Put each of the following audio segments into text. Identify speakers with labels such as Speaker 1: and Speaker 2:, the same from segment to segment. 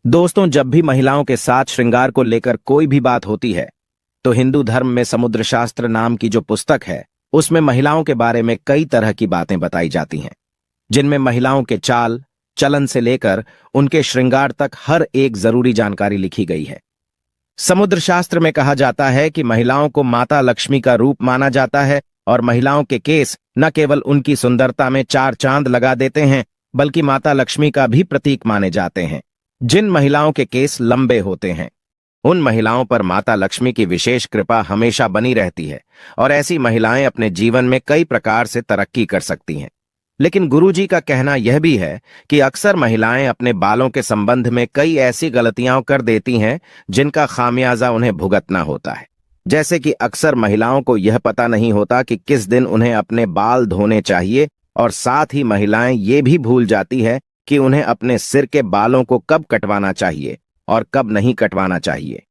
Speaker 1: दोस्तों, जब भी महिलाओं के साथ श्रृंगार को लेकर कोई भी बात होती है तो हिंदू धर्म में समुद्र शास्त्र नाम की जो पुस्तक है उसमें महिलाओं के बारे में कई तरह की बातें बताई जाती हैं, जिनमें महिलाओं के चाल चलन से लेकर उनके श्रृंगार तक हर एक जरूरी जानकारी लिखी गई है। समुद्र शास्त्र में कहा जाता है कि महिलाओं को माता लक्ष्मी का रूप माना जाता है और महिलाओं के केस न केवल उनकी सुंदरता में चार चांद लगा देते हैं बल्कि माता लक्ष्मी का भी प्रतीक माने जाते हैं। जिन महिलाओं के केस लंबे होते हैं उन महिलाओं पर माता लक्ष्मी की विशेष कृपा हमेशा बनी रहती है और ऐसी महिलाएं अपने जीवन में कई प्रकार से तरक्की कर सकती हैं। लेकिन गुरुजी का कहना यह भी है कि अक्सर महिलाएं अपने बालों के संबंध में कई ऐसी गलतियां कर देती हैं जिनका खामियाजा उन्हें भुगतना होता है। जैसे कि अक्सर महिलाओं को यह पता नहीं होता कि किस दिन उन्हें अपने बाल धोने चाहिए और साथ ही महिलाएं ये भी भूल जाती है कि उन्हें अपने सिर के बालों को कब कटवाना चाहिए और कब नहीं कटवाना चाहिए।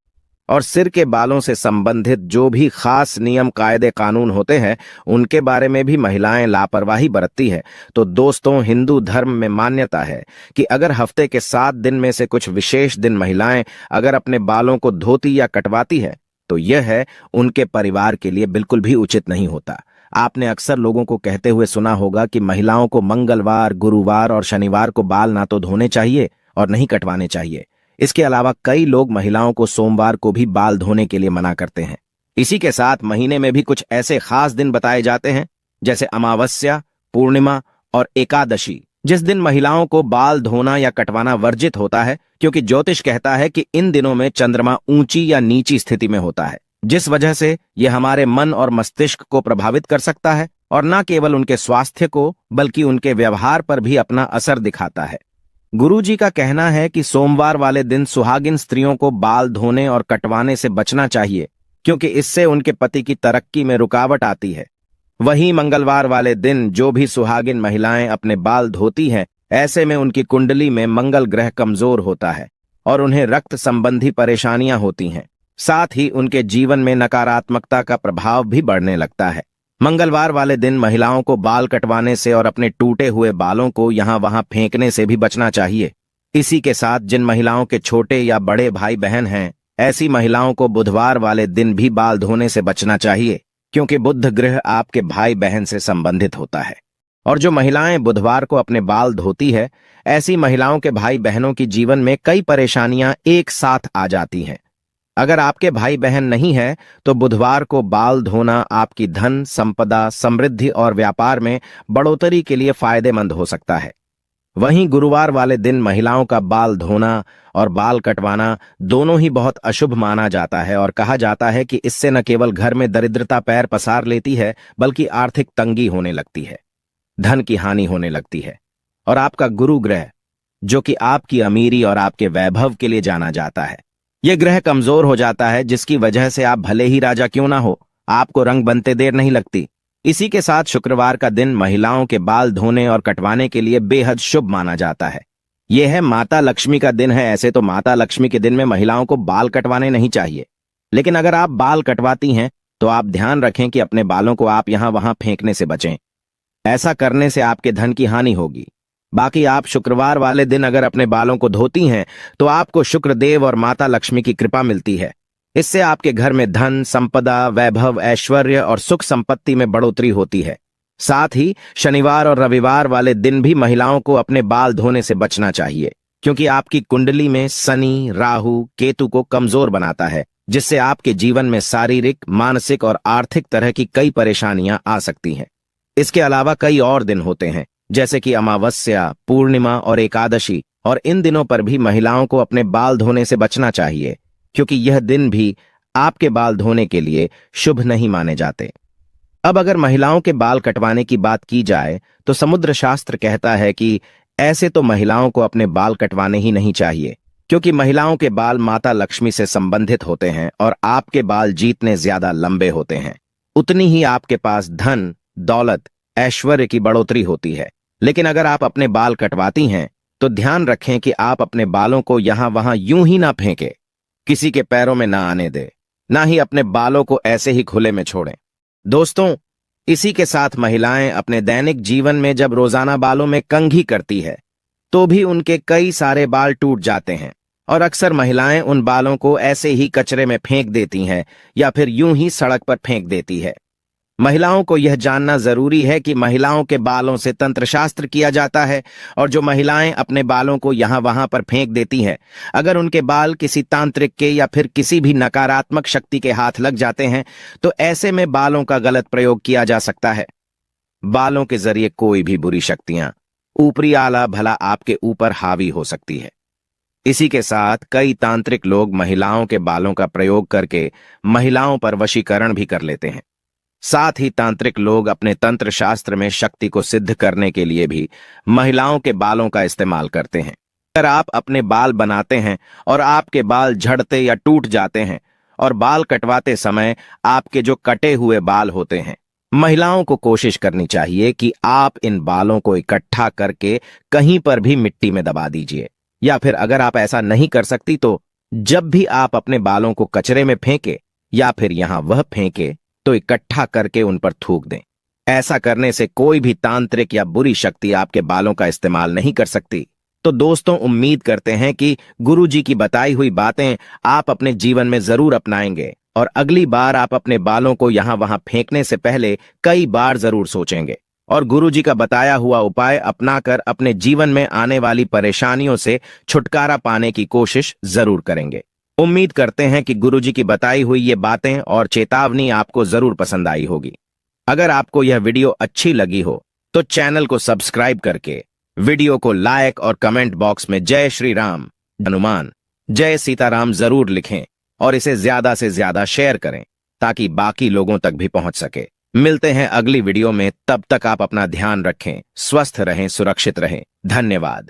Speaker 1: और सिर के बालों से संबंधित जो भी खास नियम कायदे कानून होते हैं उनके बारे में भी महिलाएं लापरवाही बरतती है। तो दोस्तों, हिंदू धर्म में मान्यता है कि अगर हफ्ते के 7 दिन में से कुछ विशेष दिन महिलाएं अगर अपने बालों को धोती या कटवाती है तो यह है उनके परिवार के लिए बिल्कुल भी उचित नहीं होता। आपने अक्सर लोगों को कहते हुए सुना होगा कि महिलाओं को मंगलवार, गुरुवार और शनिवार को बाल ना तो धोने चाहिए और नहीं कटवाने चाहिए। इसके अलावा कई लोग महिलाओं को सोमवार को भी बाल धोने के लिए मना करते हैं। इसी के साथ महीने में भी कुछ ऐसे खास दिन बताए जाते हैं जैसे अमावस्या, पूर्णिमा और एकादशी, जिस दिन महिलाओं को बाल धोना या कटवाना वर्जित होता है, क्योंकि ज्योतिष कहता है कि इन दिनों में चंद्रमा ऊंची या नीची स्थिति में होता है, जिस वजह से यह हमारे मन और मस्तिष्क को प्रभावित कर सकता है और न केवल उनके स्वास्थ्य को बल्कि उनके व्यवहार पर भी अपना असर दिखाता है। गुरुजी का कहना है कि सोमवार वाले दिन सुहागिन स्त्रियों को बाल धोने और कटवाने से बचना चाहिए, क्योंकि इससे उनके पति की तरक्की में रुकावट आती है। वहीं मंगलवार वाले दिन जो भी सुहागिन महिलाएं अपने बाल धोती हैं, ऐसे में उनकी कुंडली में मंगल ग्रह कमजोर होता है और उन्हें रक्त संबंधी परेशानियां होती हैं। साथ ही उनके जीवन में नकारात्मकता का प्रभाव भी बढ़ने लगता है। मंगलवार वाले दिन महिलाओं को बाल कटवाने से और अपने टूटे हुए बालों को यहां वहां फेंकने से भी बचना चाहिए। इसी के साथ जिन महिलाओं के छोटे या बड़े भाई बहन हैं, ऐसी महिलाओं को बुधवार वाले दिन भी बाल धोने से बचना चाहिए, क्योंकि बुध ग्रह आपके भाई बहन से संबंधित होता है। और जो महिलाएं बुधवार को अपने बाल धोती है, ऐसी महिलाओं के भाई बहनों की जीवन में कई परेशानियां एक साथ आ जाती हैं। अगर आपके भाई बहन नहीं है तो बुधवार को बाल धोना आपकी धन, संपदा, समृद्धि और व्यापार में बढ़ोतरी के लिए फायदेमंद हो सकता है। वहीं गुरुवार वाले दिन महिलाओं का बाल धोना और बाल कटवाना दोनों ही बहुत अशुभ माना जाता है और कहा जाता है कि इससे न केवल घर में दरिद्रता पैर पसार लेती है बल्कि आर्थिक तंगी होने लगती है, धन की हानि होने लगती है और आपका गुरु ग्रह, जो कि आपकी अमीरी और आपके वैभव के लिए जाना जाता है, यह ग्रह कमजोर हो जाता है, जिसकी वजह से आप भले ही राजा क्यों ना हो, आपको रंग बनते देर नहीं लगती। इसी के साथ शुक्रवार का दिन महिलाओं के बाल धोने और कटवाने के लिए बेहद शुभ माना जाता है। यह है माता लक्ष्मी का दिन है। ऐसे तो माता लक्ष्मी के दिन में महिलाओं को बाल कटवाने नहीं चाहिए, लेकिन अगर आप बाल कटवाती हैं तो आप ध्यान रखें कि अपने बालों को आप यहां वहां फेंकने से बचें। ऐसा करने से आपके धन की हानि होगी। बाकी आप शुक्रवार वाले दिन अगर अपने बालों को धोती हैं तो आपको शुक्रदेव और माता लक्ष्मी की कृपा मिलती है। इससे आपके घर में धन, संपदा, वैभव, ऐश्वर्य और सुख संपत्ति में बढ़ोतरी होती है। साथ ही शनिवार और रविवार वाले दिन भी महिलाओं को अपने बाल धोने से बचना चाहिए, क्योंकि आपकी कुंडली में शनि, राहु, केतु को कमजोर बनाता है, जिससे आपके जीवन में शारीरिक, मानसिक और आर्थिक तरह की कई परेशानियां आ सकती हैं। इसके अलावा कई और दिन होते हैं जैसे कि अमावस्या, पूर्णिमा और एकादशी, और इन दिनों पर भी महिलाओं को अपने बाल धोने से बचना चाहिए, क्योंकि यह दिन भी आपके बाल धोने के लिए शुभ नहीं माने जाते। अब अगर महिलाओं के बाल कटवाने की बात की जाए तो समुद्र शास्त्र कहता है कि ऐसे तो महिलाओं को अपने बाल कटवाने ही नहीं चाहिए, क्योंकि महिलाओं के बाल माता लक्ष्मी से संबंधित होते हैं और आपके बाल जितने ज्यादा लंबे होते हैं उतनी ही आपके पास धन, दौलत, ऐश्वर्य की बढ़ोतरी होती है। लेकिन अगर आप अपने बाल कटवाती हैं तो ध्यान रखें कि आप अपने बालों को यहां वहां यूं ही ना फेंकें, किसी के पैरों में ना आने दें, ना ही अपने बालों को ऐसे ही खुले में छोड़ें। दोस्तों, इसी के साथ महिलाएं अपने दैनिक जीवन में जब रोजाना बालों में कंघी करती है तो भी उनके कई सारे बाल टूट जाते हैं और अक्सर महिलाएं उन बालों को ऐसे ही कचरे में फेंक देती हैं या फिर यूं ही सड़क पर फेंक देती है। महिलाओं को यह जानना जरूरी है कि महिलाओं के बालों से तंत्र शास्त्र किया जाता है, और जो महिलाएं अपने बालों को यहां वहां पर फेंक देती हैं, अगर उनके बाल किसी तांत्रिक के या फिर किसी भी नकारात्मक शक्ति के हाथ लग जाते हैं तो ऐसे में बालों का गलत प्रयोग किया जा सकता है। बालों के जरिए कोई भी बुरी शक्तियां, ऊपरी आला भला आपके ऊपर हावी हो सकती है। इसी के साथ कई तांत्रिक लोग महिलाओं के बालों का प्रयोग करके महिलाओं पर वशीकरण भी कर लेते हैं। साथ ही तांत्रिक लोग अपने तंत्र शास्त्र में शक्ति को सिद्ध करने के लिए भी महिलाओं के बालों का इस्तेमाल करते हैं। अगर आप अपने बाल बनाते हैं और आपके बाल झड़ते या टूट जाते हैं और बाल कटवाते समय आपके जो कटे हुए बाल होते हैं, महिलाओं को कोशिश करनी चाहिए कि आप इन बालों को इकट्ठा करके कहीं पर भी मिट्टी में दबा दीजिए, या फिर अगर आप ऐसा नहीं कर सकती तो जब भी आप अपने बालों को कचरे में फेंके या फिर यहां वह फेंके तो इकट्ठा करके उन पर थूक दें। ऐसा करने से कोई भी तांत्रिक या बुरी शक्ति आपके बालों का इस्तेमाल नहीं कर सकती। तो दोस्तों, उम्मीद करते हैं कि गुरुजी की बताई हुई बातें आप अपने जीवन में जरूर अपनाएंगे और अगली बार आप अपने बालों को यहां वहां फेंकने से पहले कई बार जरूर सोचेंगे और गुरुजी का बताया हुआ उपाय अपनाकर अपने जीवन में आने वाली परेशानियों से छुटकारा पाने की कोशिश जरूर करेंगे। उम्मीद करते हैं कि गुरुजी की बताई हुई ये बातें और चेतावनी आपको जरूर पसंद आई होगी। अगर आपको यह वीडियो अच्छी लगी हो तो चैनल को सब्सक्राइब करके वीडियो को लाइक और कमेंट बॉक्स में जय श्री राम, हनुमान, जय सीताराम जरूर लिखें और इसे ज्यादा से ज्यादा शेयर करें ताकि बाकी लोगों तक भी पहुंच सके। मिलते हैं अगली वीडियो में, तब तक आप अपना ध्यान रखें, स्वस्थ रहें, सुरक्षित रहें। धन्यवाद।